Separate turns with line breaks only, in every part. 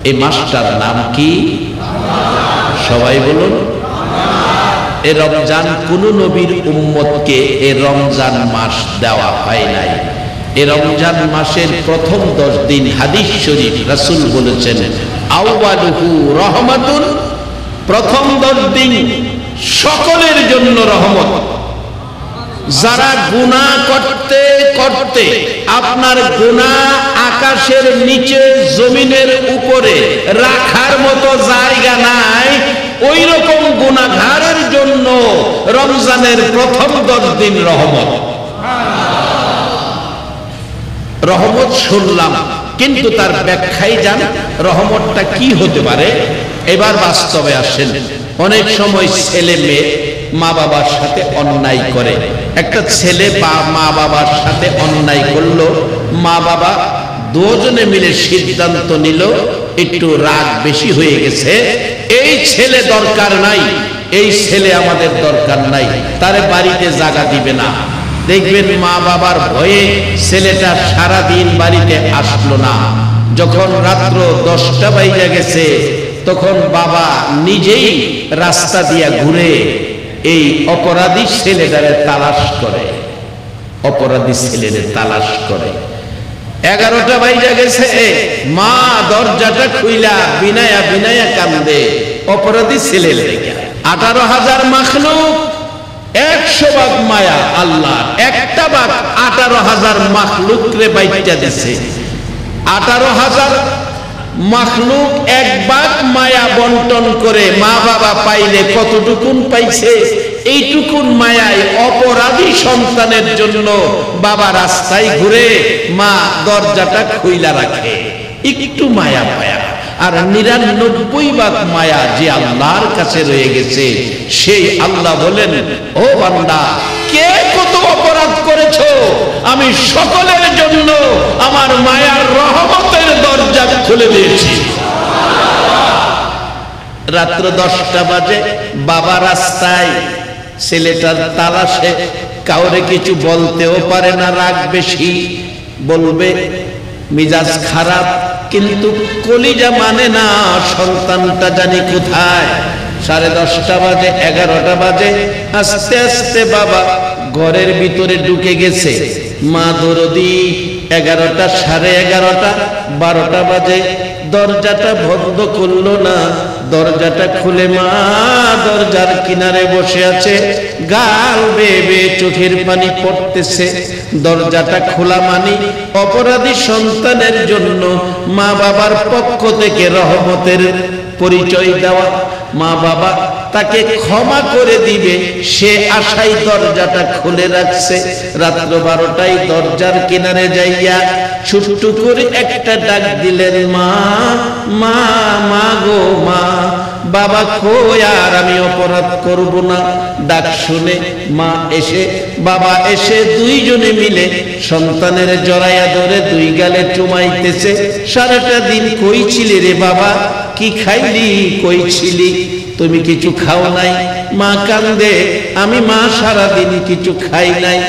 এই মাসটার নাম কি? সবাই বলুন। এই রমজান কোন নবীর উম্মতকে এই রমজান মাস দেওয়া হয় নাই। এই রমজান মাসের প্রথম 10 দিন হাদিস শরীফ রাসূল বলেছেন আউয়ালুহু রহমাতুন, প্রথম 10 দিন সকলের জন্য রহমত। যারা গুনাহ করতে করতে আপনার গুনাহ আকাশের নিচে জমিনের উপরে রাখার মতো জায়গা নাই, ওই রকম গুনাহগারের জন্য রমজানের প্রথম 10 দিন রহমত। রহমত শুনলাম, কিন্তু তার ব্যাখ্যায় জান রহমতটা কি হতে পারে। এবার বাস্তবে আসেন। অনেক সময় ছেলে মেয়ে মা বাবার সাথে অন্যায় করে। একটা ছেলে বা মা বাবার সাথে অন্যায় করলো, মা বাবা দুজনে মিলে সিদ্ধান্ত নিল একটু রাগ বেশি হয়ে গেছে, এই ছেলে দরকার নাই, এই ছেলে আমাদের দরকার নাই, তারে বাড়িতে জায়গা দিবে না। দেখবেন মা বাবার ভয়ে ছেলেটা সারাদিন বাড়িতে আসলো না। যখন রাত্র 10টা বাজে গেছে, তখন বাবা নিজেই রাস্তা দিয়া ঘুরে এই অপরাধী ছেলেটারে তালাশ করে, অপরাধী ছেলেরে তালাশ করে। 11টা বাজে গেছে, মা দরজাটা খুইলা বিনায়া বিনায়া কান্দে অপরাধী ছেলের লেগে। 18,000 মাখলুক, 100 ভাগ মায়া আল্লাহ, একটা ভাগ 18,000 মাখলুক রে বাইটা দিছে। 18,000 মাখলুক এক ভাগ মায়া বন্টন করে মা বাবা পাইলে কতটুকুন পাইছে? এইটুকুন মায়ায় অপরাধী সন্তানের জন্য বাবা রাস্তায় ঘুরে, মা দরজাটা খুইলা রাখে, একটু মায়া পায়া। আর 99 ভাগ মায়া যে আল্লাহর কাছে রয়ে গেছে, সেই আল্লাহ বলেন, ও বান্দা, কে কত অপরাধ করেছো, আমি সকলের জন্য আমার মায়ার রহমতের দরজা খুলে দিয়েছি। রাত্র 10টা বাজে, বাবা রাস্তায় ছেলেটার তালাশে, কাউরে কিছু বলতেও পারে না, রাগ বেশি, বলবে মিজাজ খারাপ, কিন্তু কলিজা মানে না সন্তানটা জানি কোথায়। 10:30 বাজে, 11টা বাজে, আস্তে আস্তে বাবা ঘরের ভিতরে ঢুকে গেছে। মা দরদি 11টা, 11:30, 12টা বাজে, দরজাটা বন্ধ করলো না। দরজাটা খুলে মা দরজার কিনারে বসে আছে, গাল বেয়ে বেয়ে চোখের পানি পড়তেছে। দরজাটা খোলা মানি অপরাধী সন্তানের জন্য মা বাবার পক্ষ থেকে রহমতের পরিচয় দেওয়া। মা বাবা তাকে ক্ষমা করে দিবে সে আশায় দরজাটা খুলে রাখছে। রাত্র 12টায় দরজার কিনারে যাইয়া ছোট্ট করে একটা ডাক দিলেন, মা মা মা গো মা, বাবা কই আর আমি অপরাধ করব না। ডাক শুনে মা এসে বাবা এসে দুইজনে মিলে সন্তানের জড়াইয়া ধরে 2 গালে চুমাইতেছে। সারাটা দিন কই ছিলি রে বাবা, কি খাইলি, কই ছিলি, তুমি কিছু খাও নাই? মা কান্দে, আমি মা সারাদিন কিছু খাই নাই।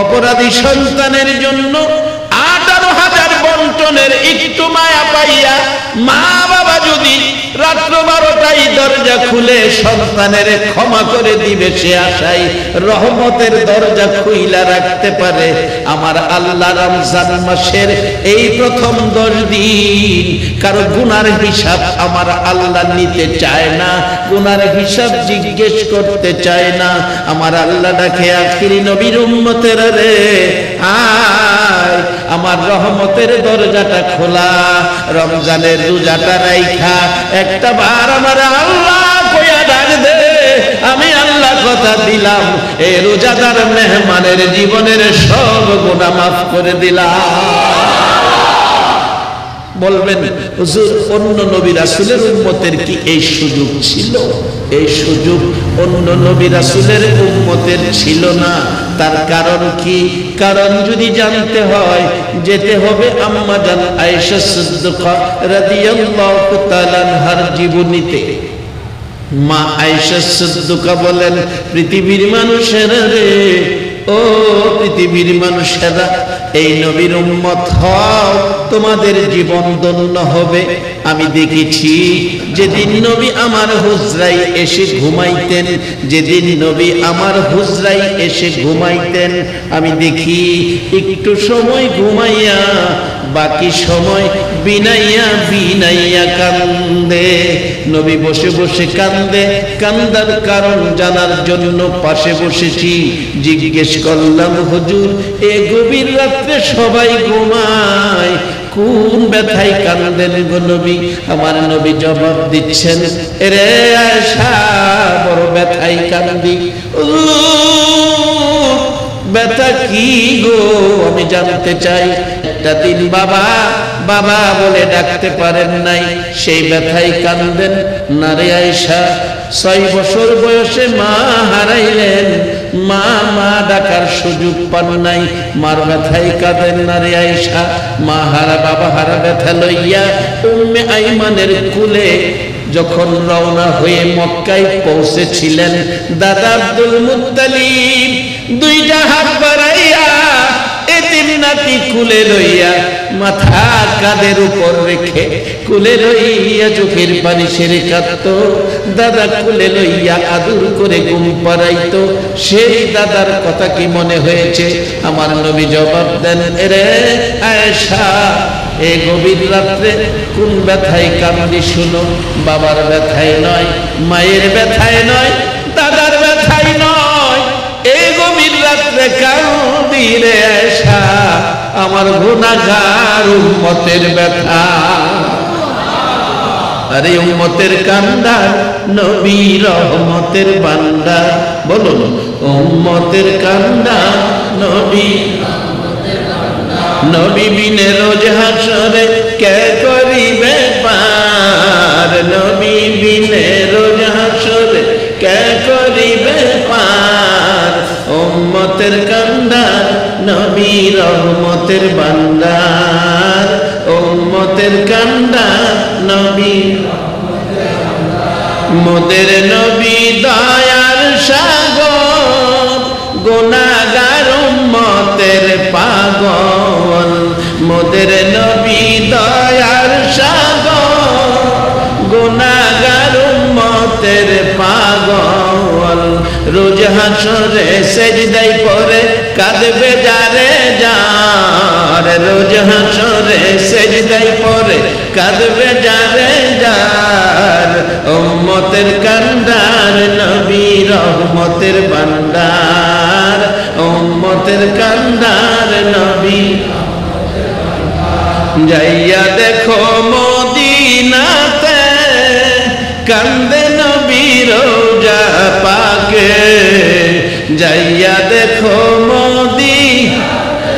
অপরাধী সন্তানের জন্য 18,000 বন্টনের একটু মায়া পাইয়া মা বাবা যদি রাত্র 12টায় দরজা খুলে সন্তানের ক্ষমা করে দিবে সে আশায় রহমতের দরজা খুইলা রাখতে পারে, আমার আল্লাহ রমজান মাসের এই প্রথম 10 দিন কারো গুনার হিসাব আমার আল্লাহ নিতে চায় না, গুনার হিসাব জিজ্ঞেস করতে চায় না। আমার আল্লাহ ডাকে, আখিরি নবীর উম্মতেরা রে, আয় আমার রহমতের দরজাটা খোলা, রমজানের রোজাটা রাইখা একটা বার আমার আল্লাহ কইয়া ডাক দে, আমি আল্লাহ কথা দিলাম এই রোজাদার মেহমানের জীবনের সব গুনাহ মাফ করে দিলাম। বলবেন হুজুর, অন্য নবী রাসূলের উম্মতের কি এই সুযোগ ছিল? এই সুযোগ অন্য নবী রাসূলের উম্মতের ছিল না। তার কারণ কি? কারণ যদি জানতে হয় যেতে হবে আম্মা জান আয়েশা সিদ্দিকা রাদিয়াল্লাহু তাআলা আনহার জীবনীতে। মা আয়েশা সিদ্দিকা বলেন, পৃথিবীর মানুষেরা রে, ও পৃথিবীর মানুষেরা, এই নবীর উম্মত হও, তোমাদের জীবন ধন্য হবে। আমি দেখেছি যেদিন নবী আমার হুজরায় এসে ঘুমাইতেন, যেদিন নবী আমার হুজরায় এসে ঘুমাইতেন, আমি দেখি একটু সময় ঘুমাইয়া বাকি সময় বিনাইয়া বিনাইয়া কান্দে। নবী বসে বসে কান্দে, কান্দার কারণ জানার জন্য পাশে বসেছি। জিজ্ঞেস করলাম, হুজুর এ গভীর রাত্রে সবাই ঘুমায়, কোন ব্যথায় কান্দেন গো নবী? আমার নবী জবাব দিচ্ছেন, রে আয়েশা বড় ব্যথায় কান্দি। ব্যথা কি গো আমি জানতে চাই। একটা দিন বাবা বাবা বলে ডাকতে পারেন নাই, সেই ব্যথায় কান্দেন না রে আয়েশা? 6 বছর বয়সে মা হারাইলেন, মা মা ডাকার সুযোগ পান নাই, মার ব্যথায় কাঁদেন না রে আয়েশা? মা হারা বাবা হারা ব্যথা লইয়া উম্মে আইমানের কুলে যখন রওনা হয়ে মক্কায় পৌঁছেছিলেন, দাদা আব্দুল মুত্তালিব 2টা হাত বাড়াইয়া এতিম নাতি কুলে লইয়া, মাথা কাঁধের উপর রেখে কুলে লইয়া চোখের পানি সেরে কাঁদত। দাদা কুলে লইয়া আদর করে ঘুম পাড়াইতো। সেই দাদার কথা কি মনে হয়েছে? আমার নবী জবাব দেন, রে আয়েশা এই গভীর রাত্রে কোন ব্যথায় কান্দি শুনো? বাবার ব্যথায় নয়, মায়ের ব্যথায় নয়, দাদার ব্যথায় নয়, এই গভীর রাত্রে কান্দি রে আয়েশা আমার গুনাহগার উম্মতের ব্যথা। আরে উম্মতের কান্দার নবী রহমতের বান্দা, বলুন উম্মতের কান্দার নবী। নবী বিনে রোজ হাসরে কে করিবে পার, নবী বিনে রোজ হাসরে কে করিবে পার। উম্মতের কান্দার নবী রহমতের বান্দার, উম্মতের কান্দার নবী মোদের নবী দয়ার সাগর, গুনাহগার উম্মতের পাগল। মোদের নবী দয়ার সাগর, গুনাহগার উম্মতের পাগল। রোজ হাসরে সেজদায় পড়ে কাঁদবে যারে যার, রোজ হাসরে সেজদায় পড়ে কাঁদবে যারে যার। উম্মতের কান্দার নবী রহমতের বান্দার, উম্মতের কান্দার নবী। যাইয়া দেখো মদিনাতে কান্দে নবী রোজা পাকে, যাইয়া দেখো মদিনাতে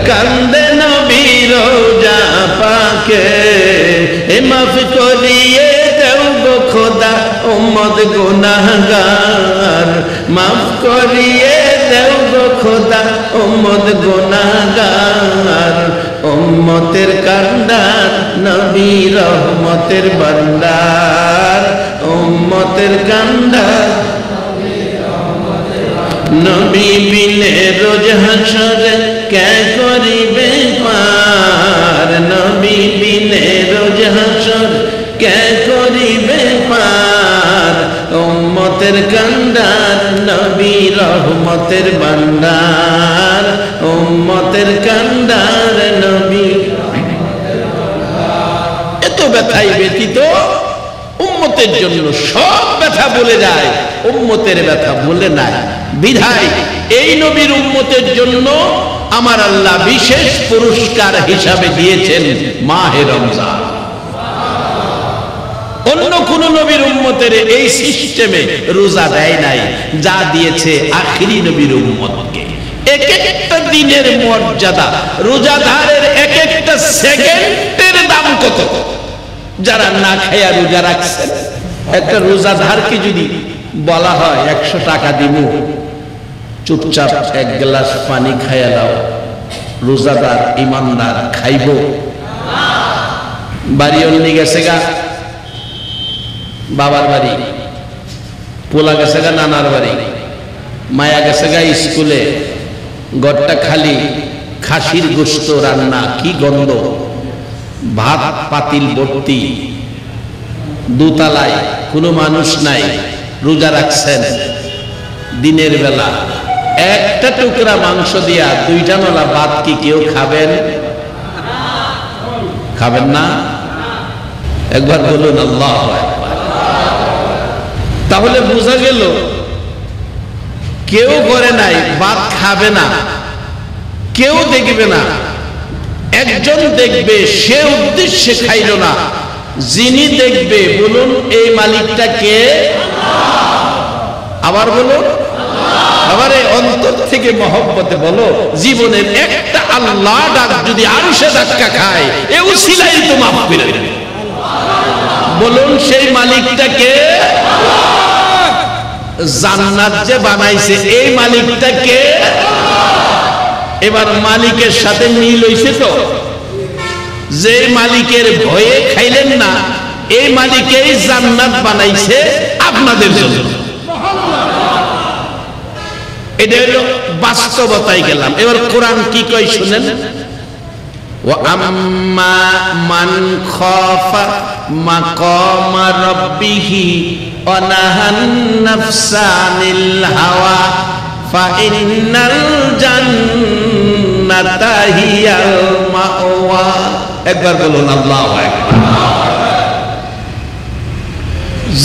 কান্দে নবী রোজা পাকে। মাফ করিয়ে দেও গো খোদা উম্মত গুনাহগার, মাফ করিয়ে দেও গো খোদা উম্মত গুনাহগার। উম্মতের কান্দার নবী রহমতের বান্দার, উম্মতের কান্দার নবী বিনে রোজ হাসরে কে করিবে পার, নবী বিনে রোজ হাসরে কে করিবে পার। উম্মতের কান্দার নবী রহমতের বান্দার, উম্মতের কান্দার নবী। এত ব্যথাই ব্যতীত উম্মতের জন্য সব ব্যথা বলে যায়, উম্মতের ব্যথা বলে নাই। বিধায় এই নবীর উম্মতের জন্য আমার আল্লাহ বিশেষ পুরস্কার হিসাবে দিয়েছেন মাহে রমজান। অন্য কোন নবীর উম্মতের এই সিস্টেমে রোজা দেয় নাই, যা দিয়েছে আখিরি নবীর উম্মতকে। এক একটা দিনের মর্যাদা, রোজাদারের এক একটা সেকেন্ডের দাম কত। যারা না খায়া রোজা রাখছেন, একটা রোজাদারকে যদি বলা হয় 100 টাকা দিব, চুপচাপ 1 গ্লাস পানি খাইয়া দাও, রোজাদার ইমানদার খাইব? বাড়ি অন্যি গেছে গা বাবার বাড়ি, পোলা গেছে গা নানার বাড়ি, মায়া গেছে গা স্কুলে, ঘরটা খালি, খাসির গোশত রান্না, কি গন্ধ, ভাত পাতিল ভর্তি, দোতলায় কোনো মানুষ নাই, রোজা রাখছেন, দিনের বেলা একটা টুকরা মাংস দিয়া দুইটা নলা ভাত কি কেউ খাবেন? খাবেন না? একবার বলুন আল্লাহু আকবার। তাহলে বোঝা গেল কেউ করে নাই, ভাত খাবে না, কেউ দেখবে না, একজন দেখবে, সে উদ্দেশ্যে খাইল না, যিনি দেখবে বলুন এই মালিকটা কে? আবার বলুন, আবার অন্তর থেকে মহব্বতে বলো, জীবনের একটা আল্লাহ ডাক যদি আরো সে ধাক্কা খায়, এ উসিলাই তো মাফ করে দেবে। বলুন সেই মালিকটা কে? জান্নাত যে বানাইছে এই মালিকটা কে? এবার মালিকের সাথে মিল হইছে তো, যে মালিকের ভয়ে খাইলেন না, এই মালিকেই জান্নাত বানাইছে আপনাদের জন্য। এটা হলো বাস্তবতায় গেলাম। এবার কোরআন কি কয় শুনেন, ওয়া আম্মা মান খাফা মাকামা রাব্বিহি ওয়া নাহান নাফসা আনিল হাওয়া ফাইন্নাল জান্নাতা হিয়াল মাওয়া। একবার বলুন আল্লাহু আকবার।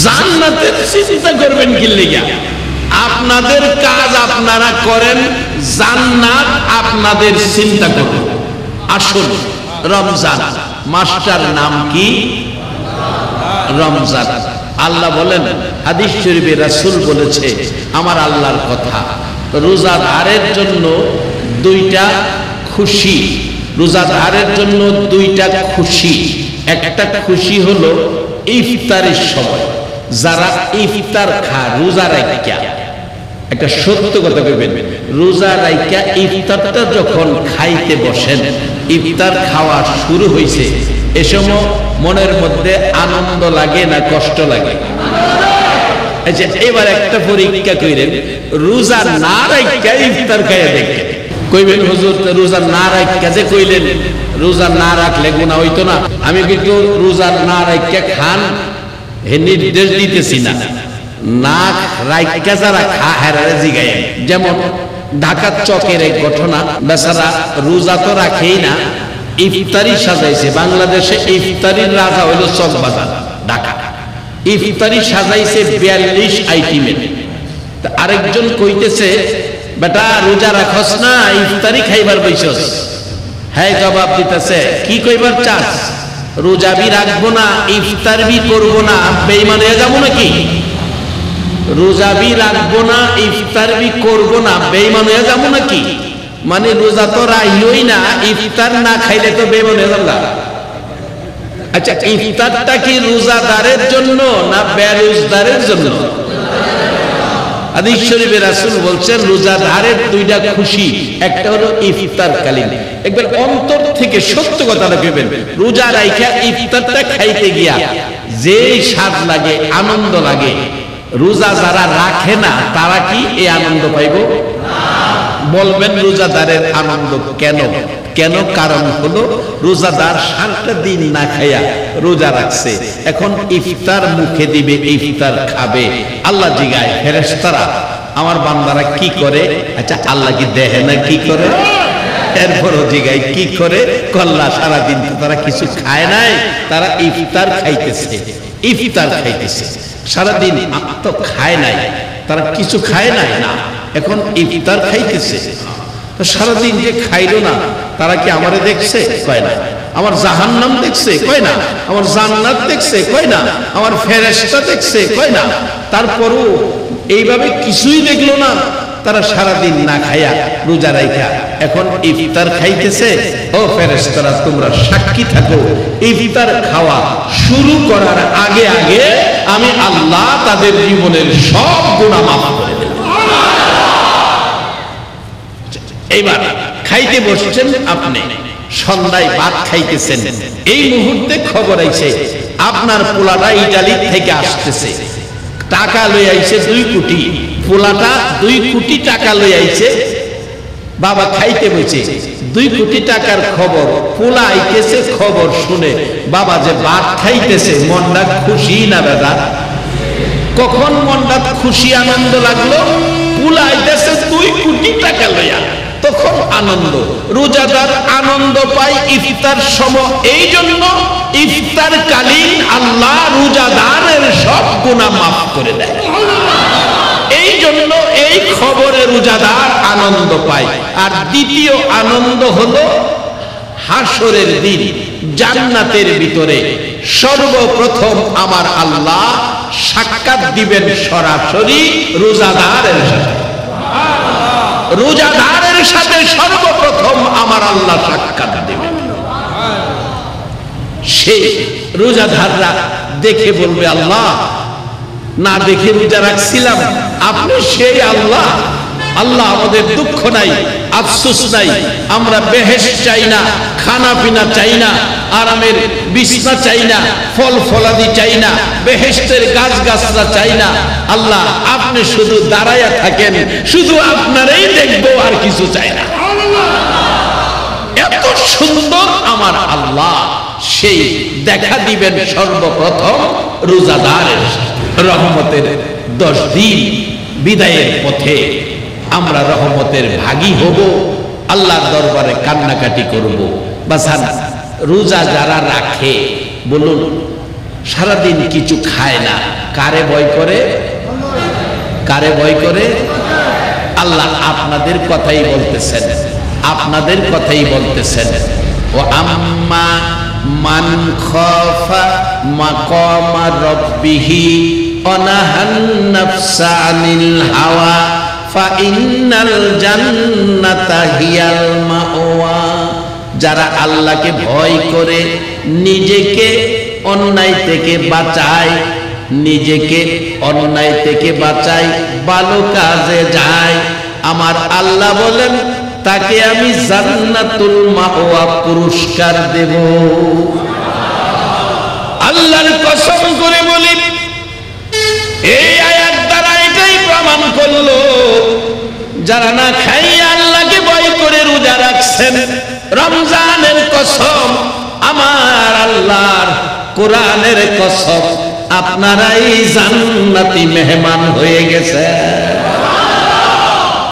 জান্নাতের চিন্তা করবেন কি লাগা? আপনাদের কাজ আপনারা করেন, জান্নাত আপনাদের চিন্তা করুন। আসুন, রমজান মাসটার নাম কি? রমজান। আল্লাহ বলেন, হাদিস শরীফে রাসূল বলেছে, আমার আল্লাহর কথা, রোজাদারের জন্য দুইটা খুশি, রোজাদারের জন্য দুইটা খুশি। একটা খুশি হলো ইফতারের সময়, যারা ইফতার খায় রোজা রাইখা, একটা সত্য কথা কইবেন, রোজা রাইখা ইফতারটা যখন খাইতে বসেন, ইফতার খাওয়া শুরু হইছে, এ সময় মনের মধ্যে আনন্দ লাগে না কষ্ট লাগে? আচ্ছা, এবার একটা পরীক্ষা কইরেন, রোজা না রাইখা ইফতার খাইয়া দেখেন। কইবেন হুজুর রোজা না রাইখা যে কইলেন, রোজা না রাখলে গুনাহ হইতো না? আমি কিন্তু রোজা না রাইখা খান হে নির্দেশ দিতেছি না, না রাইখা যারা খায় জিগায়। যেমন ঢাকার চকের এক ঘটনা, বেচারা রোজা তো রাখেই না, ইফতারি সাজাইছে। বাংলাদেশে ইফতারির রাজা হইল চক বাজার ঢাকা। ইফতারি সাজাইছে 42 আইটেমের। আরেকজন কইতেছে, বেটা রোজা রাখস না, ইফতারি খাইবার বইছস? হ্যাঁ জবাব দিতেছে, কি কইবার চাস? রোজা বি রাখবো না, ইফতার বি করবো না, বেঈমান হয়ে যাবো নাকি? রোজা বি রাখবো না, ইফতার বি করবো না, বেঈমান হয়ে যাবো নাকি? মানে রোজা তো রাইলই না, ইফতার না খাইলে তো বেঈমান হয়ে যাবো। আচ্ছা, ইফতারটা কি রোজাদারের জন্য না বেরোজদারের জন্য? হাদিস শরীফে রাসূল বলছেন, রোজাদারের দুইটা খুশি, একটা হলো ইফতার কালীন। একবার অন্তর থেকে সত্য কথাটা কইবেন, রোজা রাইখা ইফতারটা খাইতে গিয়া যে স্বাদ লাগে, আনন্দ লাগে, রোজা যারা রাখে না তারা কি এই আনন্দ পাইব? বলবেন রোজাদারের আনন্দ কেন? কেন? কারণ হলো রোজাদার সারাটা দিন না খাইয়া রোজা রাখছে, এখন ইফতার মুখে দিবে, ইফতার খাবে। আল্লাহ জিগায় ফেরেশতারা, আমার বান্দারা কি করে? আচ্ছা, আল্লাহ কি দেখে না কি করে? এরপরও জিগায় কি করে? কল্লা সারাদিন তো তারা কিছু খায় নাই, তারা ইফতার খাইতেছে, ইফতার খাইতেছে। সারাদিন তো খায় নাই, তারা কিছু খায় নাই, না এখন ইফতার খাইতেছে। তো সারাদিন যে খাইলো না, তারা কি আমারে দেখছে? কয় না। আমার জাহান্নাম দেখছে? কয় না। আমার জান্নাত দেখছে? কয় না। আমার ফেরেশতা দেখছে? কয় না। তারপরও এইভাবে কিছুই দেখলো না, তারা সারাদিন না খাইয়া রোজা রাইখা এখন ইফতার খাইতেছে। ও ফেরেশতারা, তোমরা সাক্ষী থাকো, ইফতার খাওয়া শুরু করার আগে আগে আমি আল্লাহ তাদের জীবনের সব গুনাহ মাফ করে দেব। এইবার খাইতে বসছেন আপনি, সন্ধ্যায় ভাত খাইতেছেন, এই মুহূর্তে খবর আইছে আপনার পোলাটা ইটালি থেকে আসতেছে, টাকা লই আইছে 2 কোটি। পোলাটা 2 কোটি টাকা লই আইছে, বাবা খাইতে বসে 2 কোটি টাকার খবর, পোলা আইতেছে খবর শুনে বাবা যে ভাত খাইতেছে মনটা খুশি না দাদা? কখন মনটা খুশি আনন্দ লাগলো? পোলা আইতেছে 2 কোটি টাকা লইয়া, তখন আনন্দ। রোজাদার আনন্দ পায় ইফতার সময়, এই জন্য ইফতার কালীন আল্লাহ রোজাদারের সব গুনাহ মাফ করে দেয়। এই জন্য এই খবরে রোজাদার আনন্দ পায়। আর দ্বিতীয় আনন্দ হলো হাসরের দিন জান্নাতের ভিতরে সর্বপ্রথম আমার আল্লাহ সাক্ষাৎ দিবেন সরাসরি রোজাদারের সাথে। রোজাদারের সাথে সর্বপ্রথম আমার আল্লাহ সাক্ষাৎ দিবেন। সেই রোজাদাররা দেখে বলবে, আল্লাহ না দেখে রোজা রাখছিলাম, আপনি সেই আল্লাহ। আল্লাহ আমাদের দুঃখ নাই, আফসোস নাই, আমরা বেহেশত চাই না, খানা পিনা চাই না, আরামের বিছনা চাই না, ফল ফলাদি চাই না, বেহেশতের গাছ গাছরা চাই না। আল্লাহ আপনি শুধু দাঁড়ায়া থাকেন, শুধু আপনারই দেখবো, আর কিছু চাই না। এত সুন্দর আমার আল্লাহ সেই দেখা দিবেন সর্বপ্রথম রোজাদারের। রহমতের 10 দিন বিদায়ের পথে আমরা রহমতের ভাগী হব, আল্লাহর দরবারে কান্নাকাটি করব। বাসান রোজা যারা রাখে, বলুন সারাদিন কিছু খায় না, কারে ভয় করে? কারে ভয় করে? আল্লাহ আপনাদের কথাই বলতেছেন, আপনাদের কথাই বলতেছেন। ও আম্মা মান খাফা মাকামা রাব্বিহি ওয়া নাহান নাফসা আনিল হাওয়া ফাইন্নাল জান্নাতা হিয়াল মাওয়া। যারা আল্লাহকে ভয় করে, নিজেকে অন্যায় থেকে বাঁচায়, নিজেকে অন্যায় থেকে বাঁচায়, ভালো কাজে যায়, আমার আল্লাহ বলেন তাকে আমি জান্নাতুল মাওয়া পুরস্কার দেব। আল্লাহর কসম করে বলি, এই আয়াত দ্বারা এটাই প্রমাণ করলো, যারা না খাইয়া আল্লাহকে ভয় করে রোজা রাখছেন, রমজানের কসম, আমার আল্লাহর কোরআনের কসম, আপনারাই জান্নাতি মেহমান হয়ে গেছে।